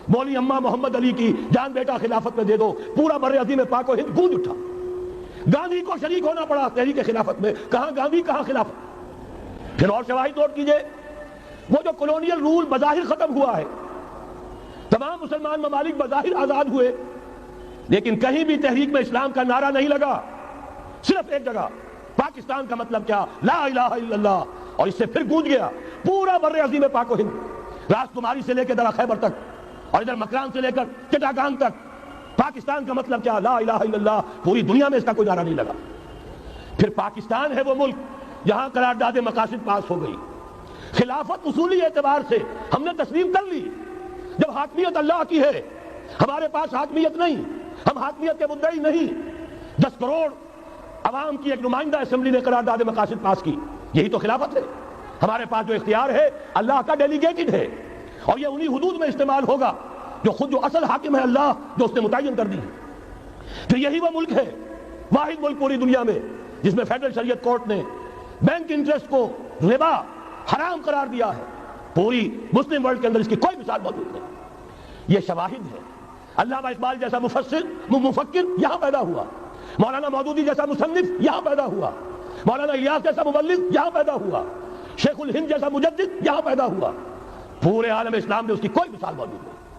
مولوی اماں محمد علی کی جان بیٹا خلافت میں دے دو، پورا بر عظیم پاک و ہند گونج اٹھا۔ گاندھی کو شریک ہونا پڑا تحریک خلافت میں، کہاں گاندھی کہاں خلافت۔ پھر اور شواہد نوٹ کیجئے، وہ جو کولونیل رول بظاہر ختم ہوا ہے، تمام مسلمان ممالک بظاہر آزاد ہوئے، لیکن کہیں بھی تحریک میں اسلام کا نعرہ نہیں لگا، صرف ایک جگہ، پاکستان کا مطلب کیا، لا الہ الا اللہ، اور اس سے پھر گونج گیا پورا بر عظیم پاک و ہند، راس کماری سے لے کے درا خیبر تک، اور ادھر مکران سے لے کر چٹاگانگ تک، پاکستان کا مطلب کیا، لا الہ الا اللہ، پوری دنیا میں اس کا کوئی نعرہ نہیں لگا۔ پھر پاکستان ہے وہ ملک جہاں قرارداد مقاصد پاس ہو گئی، خلافت اصولی اعتبار سے ہم نے تسلیم کر لی، جب حاکمیت اللہ کی ہے، ہمارے پاس حاکمیت نہیں، ہم حاکمیت کے مدعی نہیں۔ 10 کروڑ عوام کی ایک نمائندہ اسمبلی نے قرارداد مقاصد پاس کی، یہی تو خلافت ہے۔ ہمارے پاس جو اختیار ہے اللہ کا ڈیلیگیٹڈ ہے، اور یہ انہی حدود میں استعمال ہوگا جو خود جو اصل حاکم ہے اللہ، جو اس نے متعین کر دی ہے۔ پھر یہی وہ ملک ہے، واحد ملک پوری دنیا میں جس میں فیڈرل شریعت کورٹ نے بینک انٹرسٹ کو ربا حرام قرار دیا ہے، پوری مسلم ورلڈ کے اندر اس کی کوئی مثال موجود نہیں۔ یہ شواہد ہے۔ علامہ اقبال جیسا مفکر یہاں پیدا ہوا، مولانا مودودی جیسا مصنف یہاں پیدا ہوا، مولانا الیاس جیسا مبلغ یہاں پیدا ہوا، شیخ الہند جیسا مجدد یہاں پیدا ہوا، پورے عالم اسلام میں اس کی کوئی مثال موجود نہیں۔